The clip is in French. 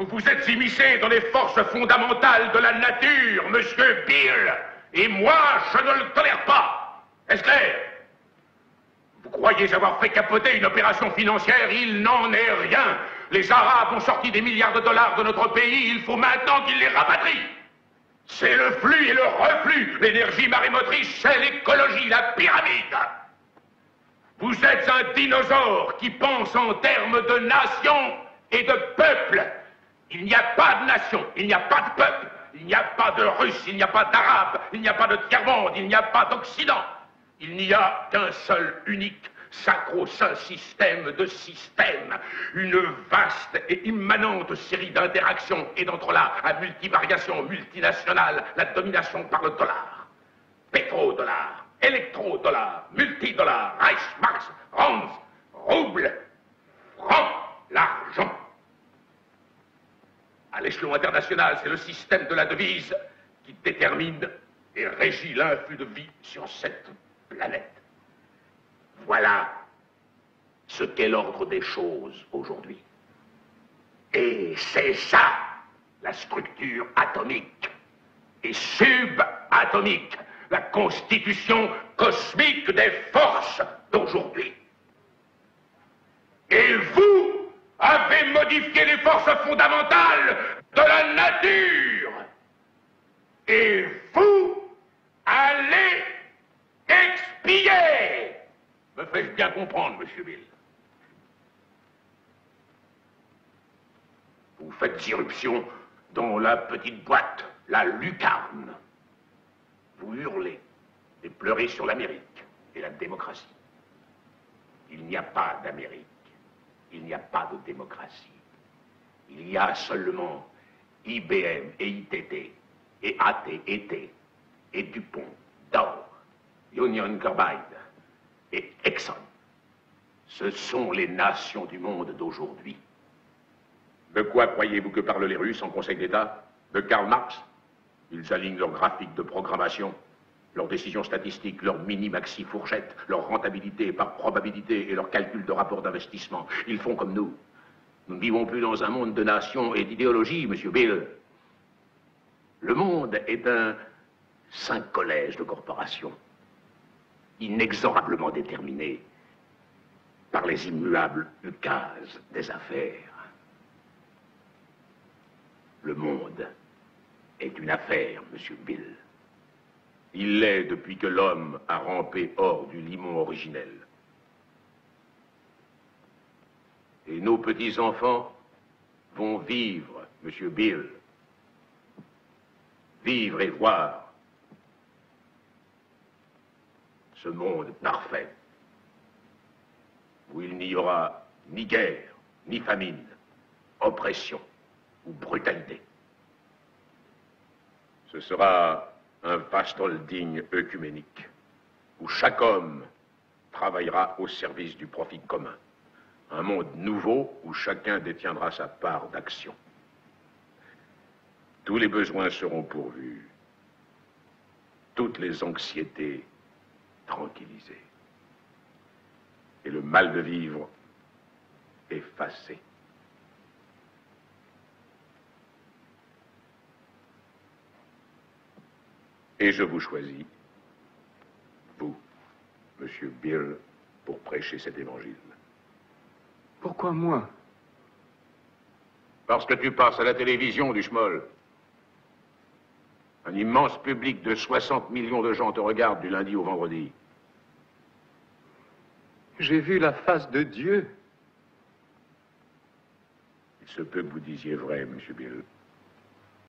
Vous vous êtes immiscé dans les forces fondamentales de la nature, monsieur Bill. Et moi, je ne le tolère pas. Est-ce clair? Vous croyez avoir fait capoter une opération financière? Il n'en est rien. Les Arabes ont sorti des milliards de dollars de notre pays. Il faut maintenant qu'ils les rapatrient. C'est le flux et le reflux. L'énergie marémotrice, c'est l'écologie, la pyramide. Vous êtes un dinosaure qui pense en termes de nation et de peuple. Il n'y a pas de nation, il n'y a pas de peuple, il n'y a pas de Russes, il n'y a pas d'Arabes, il n'y a pas de tiers-monde, il n'y a pas d'Occident. Il n'y a qu'un seul, unique, sacro-saint système de systèmes, une vaste et immanente série d'interactions et d'entrelacs à multivariation multinationale, la domination par le dollar. Pétrodollar, électrodollar, multidollar, Reichsmarks, Rands, rouble, franc, l'argent. À l'échelon international, c'est le système de la devise qui détermine et régit l'influx de vie sur cette planète. Voilà ce qu'est l'ordre des choses aujourd'hui. Et c'est ça, la structure atomique et subatomique, la constitution cosmique des forces d'aujourd'hui. Et vous avez modifié les forces fondamentales de la nature. Et vous allez expier. Me fais-je bien comprendre, monsieur Bill? Vous faites irruption dans la petite boîte, la lucarne. Vous hurlez et pleurez sur l'Amérique et la démocratie. Il n'y a pas d'Amérique. Il n'y a pas de démocratie. Il y a seulement IBM et ITT et AT&T et DuPont, Dow, Union Carbide et Exxon. Ce sont les nations du monde d'aujourd'hui. De quoi croyez-vous que parlent les Russes en Conseil d'État? De Karl Marx? Ils alignent leurs graphiques de programmation, leurs décisions statistiques, leurs mini-maxi-fourchettes, leur rentabilité par probabilité et leurs calculs de rapport d'investissement. Ils font comme nous. Nous ne vivons plus dans un monde de nations et d'idéologies, monsieur Bill. Le monde est un saint collège de corporations, inexorablement déterminé par les immuables ukases des affaires. Le monde est une affaire, monsieur Bill. Il l'est depuis que l'homme a rampé hors du limon originel. Et nos petits-enfants vont vivre, monsieur Bill. Vivre et voir ce monde parfait où il n'y aura ni guerre, ni famine, oppression ou brutalité. Ce sera un vaste holding œcuménique où chaque homme travaillera au service du profit commun. Un monde nouveau où chacun détiendra sa part d'action. Tous les besoins seront pourvus, toutes les anxiétés tranquillisées et le mal de vivre effacé. Et je vous choisis, vous, monsieur Bill, pour prêcher cet évangile. Pourquoi moi? Parce que tu passes à la télévision, du schmoll. Un immense public de 60 millions de gens te regarde du lundi au vendredi. J'ai vu la face de Dieu. Il se peut que vous disiez vrai, monsieur Bill.